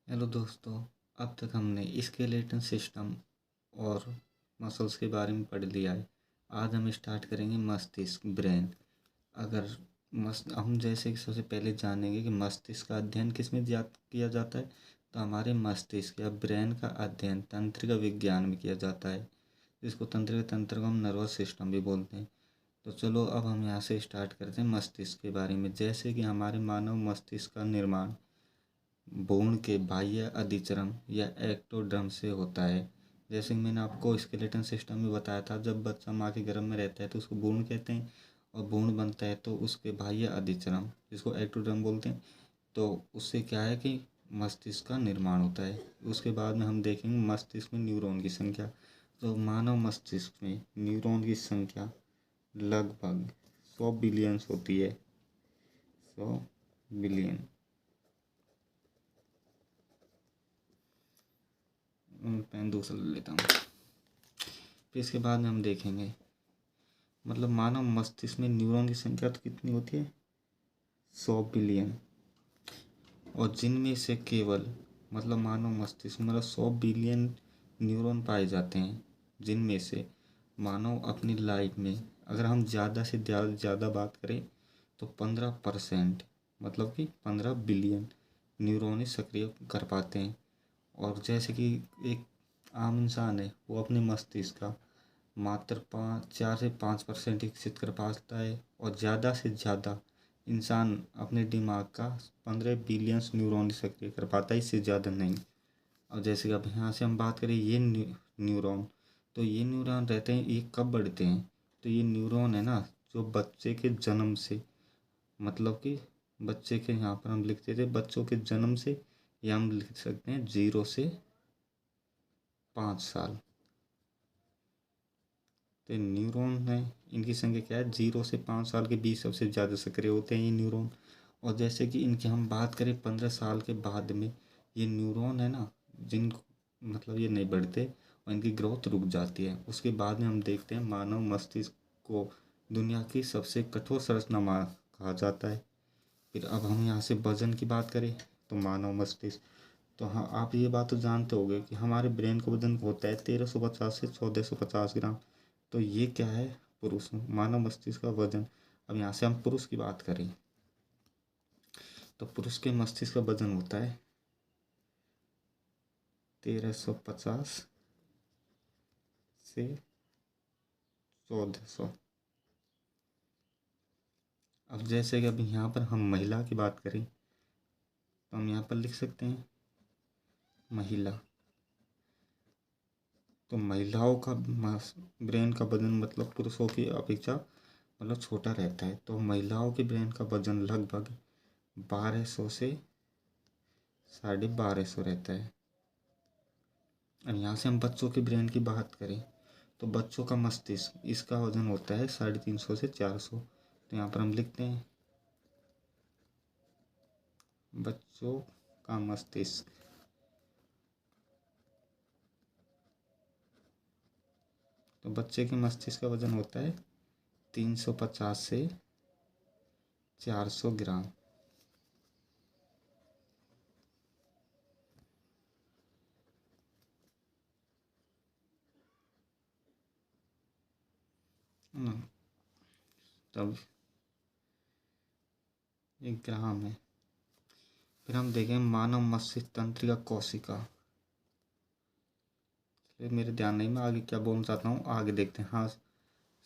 Hello दोस्तों। अब तक हमने स्केलेटन सिस्टम और मसल्स के बारे में पढ़ लिया है। आज हम स्टार्ट करेंगे मस्तिष्क, ब्रेन। अगर हम जैसे कि सबसे पहले जानेंगे कि मस्तिष्क का अध्ययन किस में किया जाता है, तो हमारे मस्तिष्क या ब्रेन का अध्ययन तंत्रिका विज्ञान में किया जाता है, जिसको तंत्रिका तंत्र को हम नर्वस सिस्टम भी बोलते हैं। तो चलो अब हम यहाँ से स्टार्ट करते हैं मस्तिष्क के बारे में। जैसे कि हमारे मानव मस्तिष्क का निर्माण भ्रूण के बाह्य अधिचरम या एक्टोडर्म से होता है। जैसे कि मैंने आपको स्केलेटन सिस्टम में बताया था, जब बच्चा माँ के गर्भ में रहता है तो उसको भ्रूण कहते हैं, और भ्रूण बनता है तो उसके बाह्य अधिचरम, जिसको एक्टोडर्म बोलते हैं, तो उससे क्या है कि मस्तिष्क का निर्माण होता है। उसके बाद में हम देखेंगे मस्तिष्क में न्यूरॉन की संख्या। तो मानव मस्तिष्क में न्यूरॉन की संख्या लगभग 100 बिलियंस होती है। 100 बिलियन। पेन दूसरा ले लेता हूँ। फिर इसके बाद में हम देखेंगे मतलब मानव मस्तिष्क में न्यूरॉन की संख्या तो कितनी होती है, 100 बिलियन। और जिनमें से केवल मतलब मानव मस्तिष्क मतलब 100 बिलियन न्यूरॉन पाए जाते हैं, जिनमें से मानव अपनी लाइफ में अगर हम ज़्यादा से ज़्यादा बात करें तो 15% मतलब कि 15 बिलियन न्यूरॉन ही सक्रिय कर पाते हैं। और जैसे कि एक आम इंसान है, वो अपने मस्तिष्क का मात्र 4 से 5% विकसित कर पाता है, और ज़्यादा से ज़्यादा इंसान अपने दिमाग का 15 बिलियंस न्यूरॉन सक्रिय कर पाता है, इससे ज़्यादा नहीं। और जैसे कि अब यहाँ से हम बात करें ये न्यूरॉन, तो ये न्यूरॉन रहते हैं, ये कब बढ़ते हैं, तो ये न्यूरॉन है ना, जो बच्चे के जन्म से मतलब कि बच्चे के, यहाँ पर हम लिखते थे बच्चों के जन्म से, या हम लिख सकते हैं 0 से 5 साल। तो न्यूरॉन है, इनकी संख्या क्या है, 0 से 5 साल के बीच सबसे ज़्यादा सक्रिय होते हैं ये न्यूरॉन। और जैसे कि इनकी हम बात करें 15 साल के बाद में, ये न्यूरॉन है ना, जिन मतलब ये नहीं बढ़ते और इनकी ग्रोथ रुक जाती है। उसके बाद में हम देखते हैं मानव मस्तिष्क को दुनिया की सबसे कठोर संरचना कहा जाता है। फिर अब हम यहाँ से वजन की बात करें तो मानव मस्तिष्क, तो हाँ आप ये बात तो जानते होंगे कि हमारे ब्रेन का वजन होता है 1350 से 1450 ग्राम। तो ये क्या है, पुरुष मानव मस्तिष्क का वजन। अब यहाँ से हम पुरुष की बात करें तो पुरुष के मस्तिष्क का वजन होता है 1350 से 1400। अब जैसे कि अभी यहाँ पर हम महिला की बात करें तो हम यहाँ पर लिख सकते हैं महिला। तो महिलाओं का ब्रेन का वजन मतलब पुरुषों की अपेक्षा मतलब छोटा रहता है। तो महिलाओं के ब्रेन का वजन लगभग 1200 से 1250 रहता है। और यहाँ से हम बच्चों के ब्रेन की बात करें तो बच्चों का मस्तिष्क, इसका वजन होता है 350 से 400। तो यहाँ पर हम लिखते हैं बच्चों का मस्तिष्क। तो बच्चे के मस्तिष्क का वजन होता है 350 से 400 ग्राम। तब एक ग्राम है। फिर हम देखें मानव मस्तिष्क तंत्रिका कोशिका। फिर मेरे ध्यान नहीं, मैं आगे क्या बोलना चाहता हूँ आगे देखते हैं। हाँ,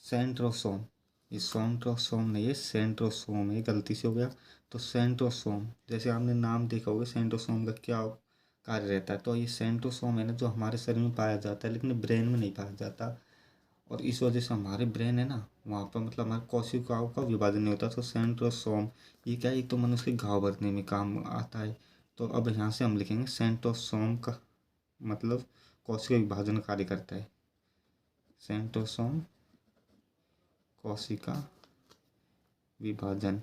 सेंट्रोसोम। ये सेंट्रोसोम नहीं है, सेंट्रोसोम है, गलती से हो गया। तो सेंट्रोसोम, जैसे आपने नाम देखा होगा सेंट्रोसोम का क्या कार्य रहता है। तो ये सेंट्रोसोम है ना, जो हमारे शरीर में पाया जाता है लेकिन ब्रेन में नहीं पाया जाता। और इस वजह से हमारे ब्रेन है ना, वहाँ पर मतलब हमारे कोशिकाओं का विभाजन नहीं होता। तो सेंट्रोसोम ये क्या है, एक तो मनुष्य के घाव भरने में काम आता है। तो अब यहाँ से हम लिखेंगे सेंट्रोसोम का मतलब कोशिका विभाजन कार्य करता है। सेंट्रोसोम कोशिका विभाजन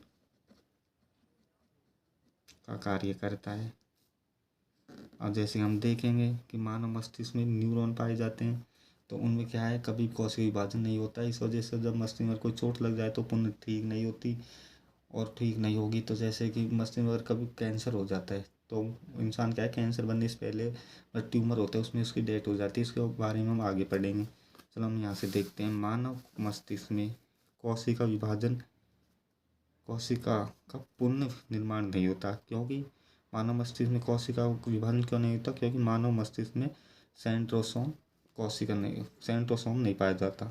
का कार्य करता है। और जैसे हम देखेंगे कि मानव मस्तिष्क में न्यूरॉन पाए जाते हैं, तो उनमें क्या है, कभी कोशिका विभाजन नहीं होता। इस वजह से जब मस्तिष्क में कोई चोट लग जाए तो पुनः ठीक नहीं होती। और ठीक नहीं होगी तो जैसे कि मस्तिष्क में अगर कभी कैंसर हो जाता है तो इंसान क्या है, कैंसर बनने से पहले ट्यूमर होता है उसमें उसकी डेथ हो जाती है। इसके बारे में हम आगे पढ़ेंगे। चलो हम यहाँ से देखते हैं। मानव मस्तिष्क में कोशिका विभाजन, कोशिका का पुनः निर्माण नहीं होता। क्योंकि मानव मस्तिष्क में कोशिका का विभाजन क्यों नहीं होता? क्योंकि मानव मस्तिष्क में सेंट्रोसोम सेंट्रोसोम नहीं पाया जाता।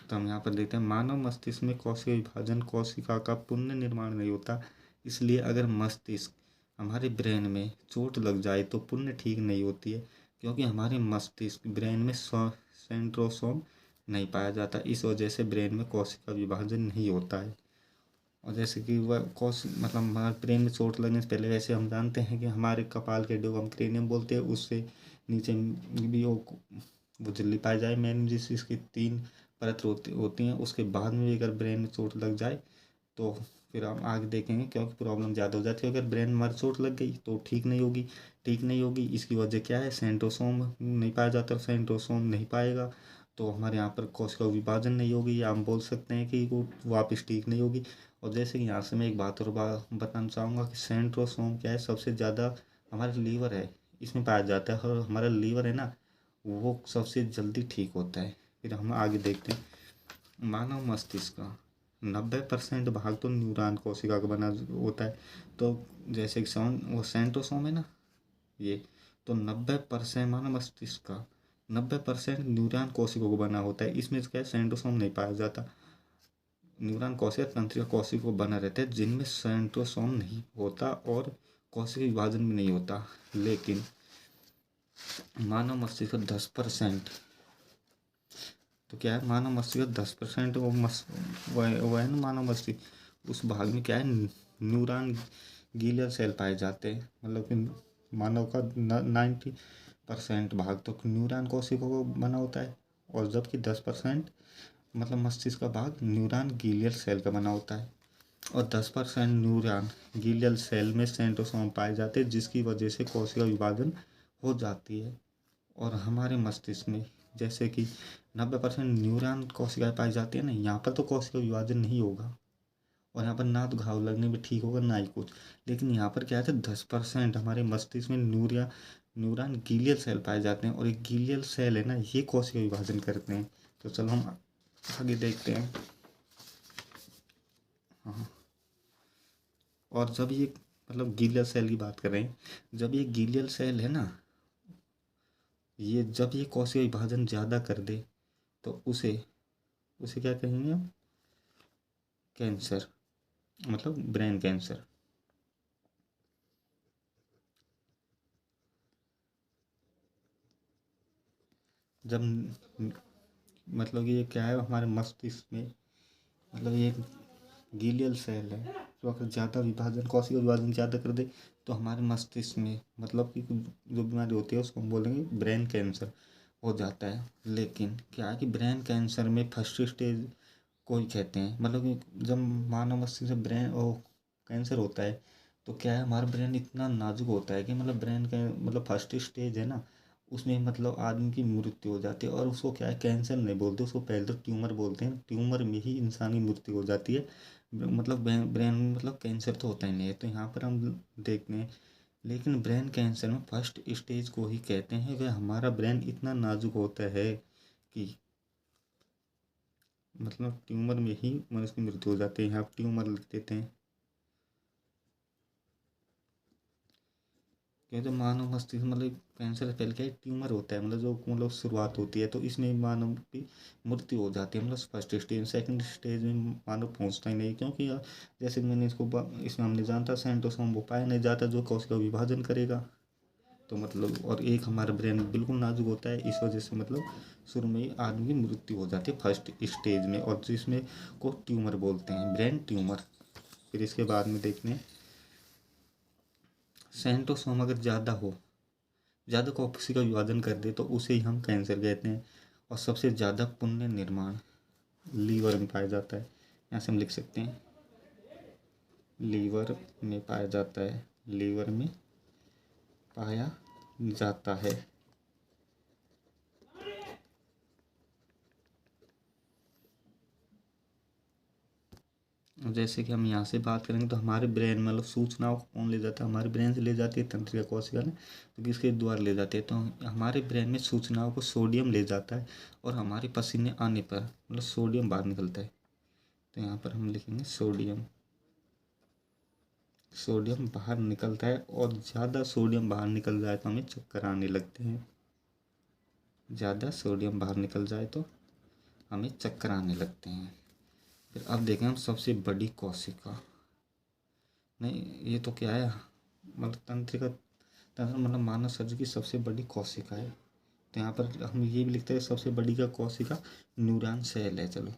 तो हम यहाँ पर देखते हैं, मानव मस्तिष्क में कोशिका विभाजन, कोशिका का पुनः निर्माण नहीं होता। इसलिए अगर मस्तिष्क हमारे ब्रेन में चोट लग जाए तो पुनः ठीक नहीं होती है, क्योंकि हमारे मस्तिष्क ब्रेन में सेंट्रोसोम नहीं पाया जाता। इस वजह से ब्रेन में कोशिका विभाजन नहीं होता है। और जैसे कि वह मतलब हमारे ब्रेन में चोट लगने से पहले, वैसे हम जानते हैं कि हमारे कपाल के हड्डियों को हम क्रेनियम बोलते हैं, उससे नीचे भी वो झिल्ली पाई जाए, मेनिंजिस, इसकी 3 परत होती हैं। उसके बाद में भी अगर ब्रेन में चोट लग जाए तो फिर हम आगे देखेंगे, क्योंकि प्रॉब्लम ज़्यादा हो जाती है। अगर ब्रेन में हमारी चोट लग गई तो ठीक नहीं होगी। इसकी वजह क्या है? सेंट्रोसोम नहीं पाया जाता। सेंट्रोसोम नहीं पाएगा तो हमारे यहाँ पर कोशिका विभाजन नहीं होगी, या हम बोल सकते हैं कि वो वापस ठीक नहीं होगी। और जैसे कि यहाँ से मैं एक बात और बताना चाहूँगा कि सेंट्रोसोम क्या है, सबसे ज़्यादा हमारे लीवर है इसमें पाया जाता है, और हमारा लीवर है ना, वो सबसे जल्दी ठीक होता है। फिर हम आगे देखते हैं। मानव मस्तिष्क का 90% भाग तो न्यूरॉन कोशिका का बना होता है। तो जैसे कि वो सेंट्रोसोम है ना, ये तो 90% मानव मस्तिष्क का 90% न्यूरॉन कोशिकाओं को बना होता है। इसमें क्या है, सेंट्रोसोम नहीं पाया जाता। न्यूरॉन कोशिका तंत्रिका कोशिकाओं को बना रहता है जिनमें सेंट्रोसोम नहीं होता और कोशिका विभाजन भी नहीं होता। लेकिन मानव मस्तिष्क 10%, तो क्या है, मानव मस्तिष्क 10% वो है ना मानव मस्तिष्क, उस भाग में क्या है, न्यूरॉन गीलियल सेल पाए जाते हैं। मतलब कि मानव का 90% भाग तो न्यूरॉन कोशिकाओं को बना होता है, और जबकि 10% मतलब मस्तिष्क का भाग न्यूरॉन गीलियल सेल का बना होता है। और 10% न्यूरॉन गीलियल सेल में सेंट्रोसोम पाए जाते हैं, जिसकी वजह से कोशिका विभाजन हो जाती है। और हमारे मस्तिष्क में जैसे कि 90% न्यूरॉन कोशिकाएं पाई जाती है ना, यहाँ पर तो कोशिका विभाजन नहीं होगा, और यहाँ पर ना तो घाव लगने में ठीक होगा ना ही कुछ। लेकिन यहाँ पर क्या है, 10% हमारे मस्तिष्क में न्यूरॉन गीलियल सेल पाए जाते हैं, और एक गीलियल सेल है ना, ये कोशिका विभाजन करते हैं। तो चलो हम आगे देखते हैं। हाँ, और जब ये मतलब गीलियल सेल की बात कर रहे हैं, जब ये गीलियल सेल है ना, ये जब ये कोशिका विभाजन ज़्यादा कर दे तो उसे उसे क्या कहेंगे हम? कैंसर, मतलब ब्रेन कैंसर। जब मतलब ये क्या है, हमारे मस्तिष्क में मतलब ये गीलियल सेल है, जो अगर ज़्यादा विभाजन, कोशिका विभाजन ज़्यादा कर दे तो हमारे मस्तिष्क में मतलब कि जो बीमारी होती है उसको हम बोलेंगे ब्रेन कैंसर हो जाता है। लेकिन क्या है कि ब्रेन कैंसर में फर्स्ट स्टेज को ही कहते हैं। मतलब कि जब मानव मस्तिष्क से ब्रेन ओ कैंसर होता है तो क्या है, हमारा ब्रेन इतना नाजुक होता है कि मतलब ब्रेन का मतलब फर्स्ट स्टेज है ना, उसमें मतलब आदमी की मृत्यु हो जाती है। और उसको क्या है, कैंसर नहीं बोलते, उसको पहले तो ट्यूमर बोलते हैं। ट्यूमर में ही इंसान की मृत्यु हो जाती है। मतलब ब्रेन में मतलब कैंसर तो होता ही नहीं है। तो यहाँ पर हम देखते हैं, लेकिन ब्रेन कैंसर में फर्स्ट स्टेज को ही कहते हैं। वह हमारा ब्रेन इतना नाजुक होता है कि मतलब ट्यूमर में ही मनुष्य की मृत्यु हो जाती है। यहाँ ट्यूमर लिख देते हैं। क्या तो मानव मस्तिष्क मतलब कैंसर से पहले क्या है, ट्यूमर होता है, मतलब जो मतलब शुरुआत होती है, तो इसमें मानव की मृत्यु हो जाती है। मतलब फर्स्ट स्टेज, सेकंड स्टेज में मानव पहुंचता ही नहीं, क्योंकि जैसे कि मैंने इसमें हमने जाना था, सेंट्रोसोम वो पाया नहीं जाता जो कोशिका विभाजन करेगा। तो मतलब और एक हमारा ब्रेन बिल्कुल नाजुक होता है, इस वजह से मतलब शुरू में ही आदमी की मृत्यु हो जाती है फर्स्ट स्टेज में, और जिसमें को ट्यूमर बोलते हैं, ब्रेन ट्यूमर। फिर इसके बाद में देखते हैं, सेंट्रोसोम अगर ज़्यादा कोशिका विभाजन कर दे तो उसे ही हम कैंसर कहते हैं। और सबसे ज़्यादा पुण्य निर्माण लीवर में पाया जाता है। यहाँ से हम लिख सकते हैं, लीवर में पाया जाता है, लीवर में पाया जाता है। जैसे कि हम यहाँ से बात करेंगे तो हमारे ब्रेन मतलब सूचनाओं को कौन ले जाता है, हमारे ब्रेन से ले जाती है तंत्रिका कोशिका ने, तो किसके द्वारा ले जाती है, तो हमारे ब्रेन में सूचनाओं को सोडियम ले जाता है और हमारे पसीने आने पर मतलब सोडियम बाहर निकलता है। तो यहाँ पर हम लिखेंगे सोडियम, सोडियम बाहर निकलता है और ज़्यादा सोडियम बाहर निकल जाए तो हमें चक्कर आने लगते हैं। ज़्यादा सोडियम बाहर निकल जाए तो हमें चक्कर आने लगते हैं। फिर अब देखें हम सबसे बड़ी कोशिका, नहीं ये तो क्या है, मतलब तंत्रिका तंत्र मतलब मानव शरीर की सबसे बड़ी कोशिका है। तो यहाँ पर हम ये भी लिखते हैं सबसे बड़ी का कोशिका न्यूरॉन सेल है। चलो,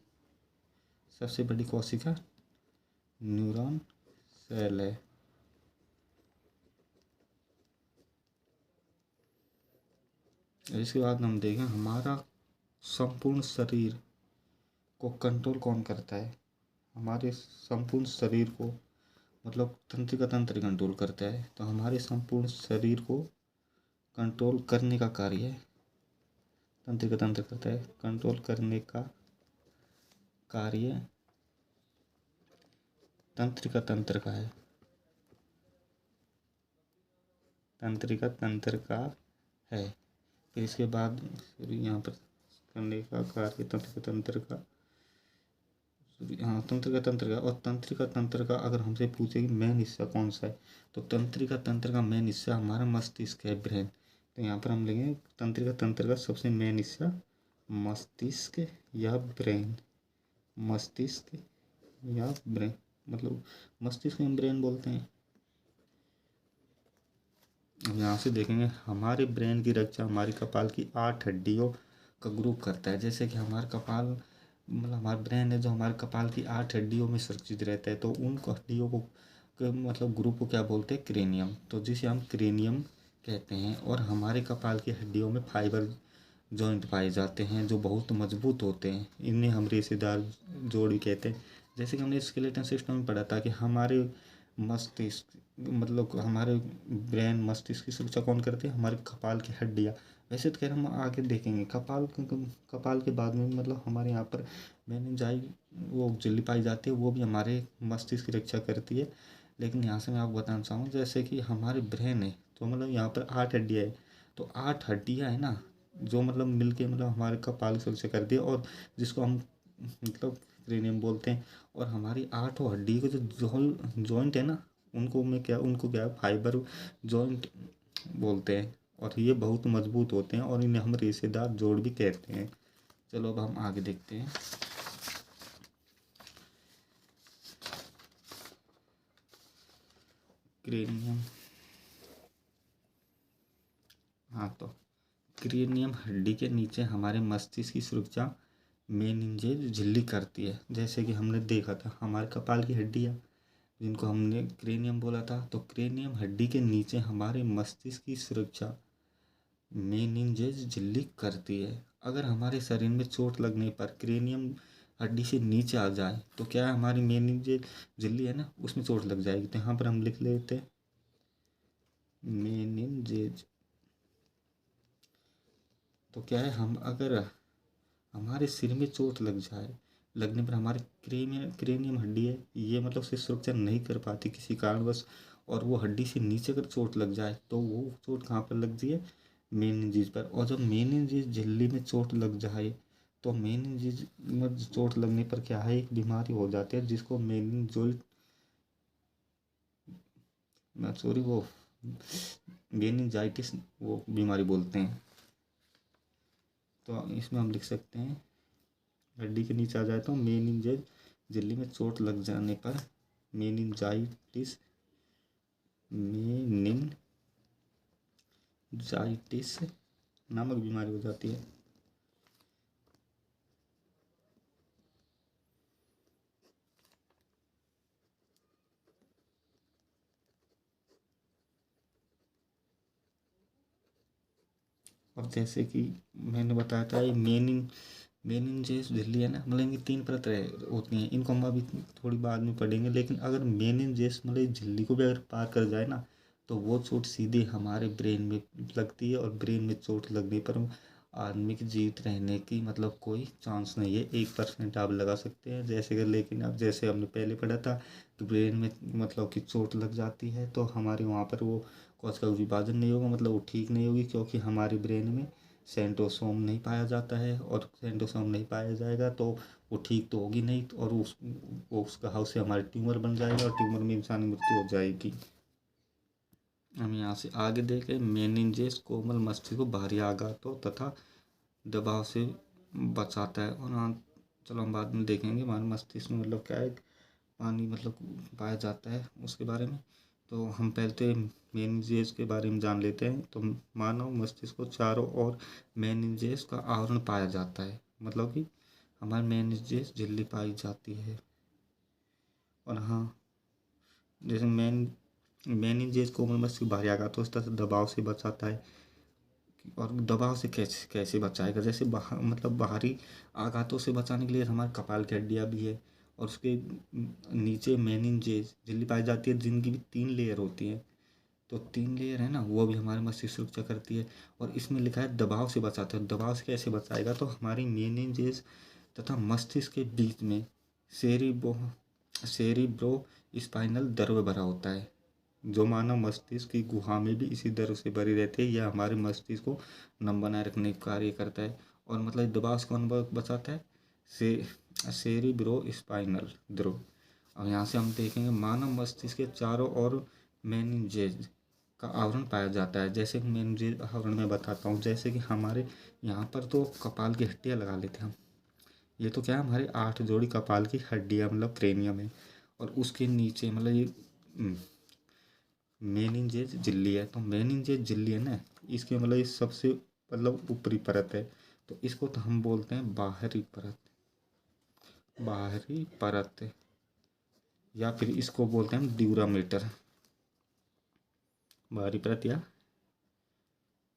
सबसे बड़ी कोशिका न्यूरॉन सेल है। इसके बाद हम देखें हमारा संपूर्ण शरीर को कंट्रोल कौन करता है। हमारे संपूर्ण शरीर को मतलब तंत्रिका तंत्र कंट्रोल करता है। तो हमारे संपूर्ण शरीर को कंट्रोल करने का कार्य तंत्रिका तंत्र करता है। कंट्रोल करने का कार्य तंत्रिका तंत्र का है, तंत्रिका तंत्र का है। फिर इसके बाद यहाँ पर करने का कार्य तंत्रिका तंत्र का, हाँ तंत्रिका तंत्र का। और तंत्रिका तंत्र का अगर हमसे पूछे कि मेन हिस्सा कौन सा है, तो तंत्रिका तंत्र का मेन हिस्सा हमारा मस्तिष्क है, ब्रेन। तो यहाँ पर हम लेंगे तंत्रिका तंत्र का सबसे मेन हिस्सा मस्तिष्क या ब्रेन, मस्तिष्क या ब्रेन, मतलब मस्तिष्क में ब्रेन बोलते हैं। अब यहाँ से देखेंगे हमारे ब्रेन की रक्षा हमारी कपाल की 8 हड्डियों का ग्रुप करता है। जैसे कि हमारा कपाल मतलब हमारा ब्रेन है जो हमारे कपाल की 8 हड्डियों में सुरक्षित रहता है, तो उन हड्डियों को मतलब ग्रुप को क्या बोलते हैं, क्रेनियम, तो जिसे हम क्रेनियम कहते हैं। और हमारे कपाल की हड्डियों में फाइबर जॉइंट पाए जाते हैं जो बहुत मजबूत होते हैं, इन्हें हम रेशेदार जोड़ भी कहते हैं। जैसे कि हमने स्केलेटन सिस्टम में पढ़ा था कि हमारे मस्तिष्क मतलब हमारे ब्रेन मस्तिष्क की सुरक्षा कौन करती है, हमारे कपाल की हड्डियाँ। वैसे तो खैर हम आगे देखेंगे कपाल के बाद में मतलब हमारे यहाँ पर मेनिंजाई वो झिल्ली पाई जाती है, वो भी हमारे मस्तिष्क की रक्षा करती है। लेकिन यहाँ से मैं आपको बताना चाहूँ जैसे कि हमारे ब्रेन है तो मतलब यहाँ पर 8 हड्डियाँ है, तो 8 हड्डियाँ है ना जो मतलब मिलके मतलब हमारे कपाल की सुरक्षा करती है और जिसको हम मतलब क्रेनियम बोलते हैं। और हमारी 8 हड्डी के जो जॉइंट है ना उनको क्या फाइबर जॉइंट बोलते हैं और ये बहुत मजबूत होते हैं और इन्हें हम रेशेदार जोड़ भी कहते हैं। चलो अब हम आगे देखते हैं। क्रेनियम, हाँ तो क्रेनियम हड्डी के नीचे हमारे मस्तिष्क की सुरक्षा मेनिंजेस झिल्ली करती है। जैसे कि हमने देखा था हमारे कपाल की हड्डियाँ जिनको हमने क्रेनियम बोला था, तो क्रेनियम हड्डी के नीचे हमारे मस्तिष्क की सुरक्षा मेनिंजेस झिल्ली करती है। अगर हमारे शरीर में चोट लगने पर क्रेनियम हड्डी से नीचे आ जाए तो क्या है, हमारी मेनिंजेस झिल्ली है ना उसमें चोट लग जाएगी। तो यहाँ पर हम लिख लेते हैं मेनिंजेस। तो क्या है, हम अगर हमारे सिर में चोट लग जाए, लगने पर हमारे क्रेनियम हड्डी है ये मतलब उससे सुरक्षा नहीं कर पाती किसी कारणवश, और वो हड्डी से नीचे अगर चोट लग जाए तो वो चोट कहाँ पर लगती है, मेनिंजेस पर। और जब मेनिंजेस झिल्ली में चोट लग जाए तो मेनिंजेस में चोट लगने पर क्या है, एक बीमारी हो जाती है जिसको मेनिंजोइड सॉरी वो मेनिंजाइटिस वो बीमारी बोलते हैं। तो इसमें हम लिख सकते हैं हड्डी के नीचे आ जाए तो मेनिंजेस झिल्ली में चोट लग जाने पर मेनिंजाइटिस मेनिंजाइटिस नामक बीमारी हो जाती है। अब जैसे कि मैंने बताया था ये मेनिंजेस झिल्ली है ना, मतलब इनकी 3 परत होती हैं, इनको हम अभी थोड़ी बाद में पढ़ेंगे। लेकिन अगर मेनिंजेस मतलब झिल्ली को भी अगर पार कर जाए ना तो वो चोट सीधे हमारे ब्रेन में लगती है और ब्रेन में चोट लगने पर आदमी के जीवित रहने की मतलब कोई चांस नहीं है। 1% आप लगा सकते हैं जैसे कि, लेकिन अब जैसे हमने पहले पढ़ा था कि ब्रेन में मतलब कि चोट लग जाती है तो हमारे वहाँ पर वो कोशिका का विभाजन नहीं होगा, मतलब वो ठीक नहीं होगी, क्योंकि हमारे ब्रेन में सेंट्रोसोम नहीं पाया जाता है, और सेंट्रोसोम नहीं पाया जाएगा तो वो ठीक तो होगी नहीं, और उस घाव से हमारे ट्यूमर बन जाएगा और ट्यूमर में इंसान की मृत्यु हो जाएगी। हम यहाँ से आगे देखें, मेनिंजेस कोमल मस्तिष्क को बाहरी आघातों तथा दबाव से बचाता है। और हाँ, चलो हम बाद में देखेंगे हमारे मस्तिष्क में मतलब क्या है, पानी मतलब पाया जाता है उसके बारे में। तो हम पहले मेनिंजेस के बारे में जान लेते हैं। तो मानव मस्तिष्क को चारों ओर मेनिंजेस का आवरण पाया जाता है, मतलब कि हमारे मेनिंजेस झिल्ली पाई जाती है। और हाँ, जैसे मेनिंजेस कोमल मस्तिष्क बाहरी आघातों से तथा दबाव से बचाता है। और दबाव से कैसे कैसे बचाएगा, जैसे मतलब बाहरी आघातों से बचाने के लिए हमारे कपाल की हड्डियाँ भी है, और उसके नीचे मेनिंजेस झिल्ली पाई जाती है, जिनकी भी 3 लेयर होती है। तो 3 लेयर है ना, वो भी हमारे मस्तिष्क की सुरक्षा करती है। और इसमें लिखा है दबाव से बचाता है। दबाव से कैसे बचाएगा, तो हमारी मेनिंजेस तथा मस्तिष्क के बीच में सेरिब्रो स्पाइनल द्रव्य भरा होता है, जो मानव मस्तिष्क की गुहा में भी इसी द्रव्य से भरी रहती है। यह हमारे मस्तिष्क को नम बनाए रखने का कार्य करता है। और मतलब दबाव से कौन बचाता है, सेरिब्रो स्पाइनल द्रव्य। अब यहाँ से हम देखेंगे मानव मस्तिष्क के चारों ओर मेनिंजेस का आवरण पाया जाता है। जैसे कि मेनिंजेस आवरण में बताता हूँ, जैसे कि हमारे यहाँ पर तो कपाल की हड्डियाँ लगा लेते हैं हम। ये तो क्या है, हमारे 8 जोड़ी कपाल की हड्डियाँ मतलब क्रेनियम है। और उसके नीचे मतलब ये मेनिंजेस झिल्ली है। तो मेनिंजेस झिल्ली है ना, इसके मतलब ये सबसे मतलब ऊपरी परत है। तो इसको तो हम बोलते हैं बाहरी परत, बाहरी परत, या फिर इसको बोलते हैं हम ड्यूरामेटर, बाहरी परत या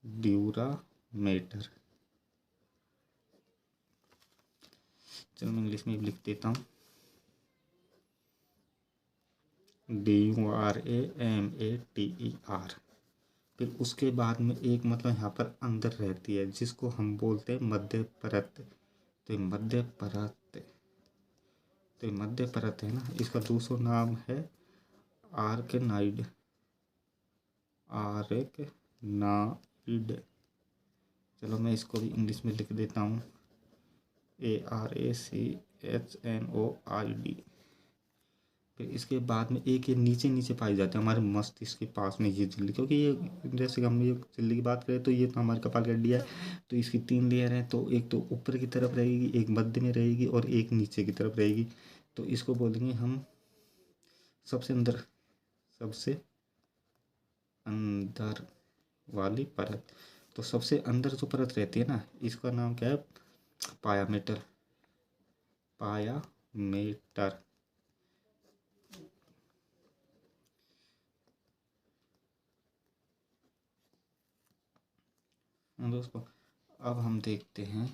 ड्यूरामेटर। चलो मैं इंग्लिश में भी लिख देता हूँ, DURAMATER। फिर उसके बाद में एक मतलब यहाँ पर अंदर रहती है जिसको हम बोलते हैं मध्य परत। तो मध्य परत, तो मध्य परत है ना, इसका दूसरा नाम है आर्कनाइड, आर्कनाइड। चलो मैं इसको भी इंग्लिश में लिख देता हूँ, ARACHNOID। फिर इसके बाद में एक ये नीचे नीचे पाई जाती है हमारे मस्तिष्क के पास में ये झिल्ली, क्योंकि ये जैसे कि हम ये झिल्ली की बात करें तो ये तो हमारे कपाल की हड्डी है। तो इसकी 3 लेयर है, तो एक तो ऊपर की तरफ रहेगी, एक मध्य में रहेगी और एक नीचे की तरफ रहेगी। तो इसको बोलेंगे हम सबसे अंदर, सबसे अंदर वाली परत। तो सबसे अंदर जो परत रहती है ना, इसका नाम क्या है, पायामेटर, पायामेटर। दोस्तों अब हम देखते हैं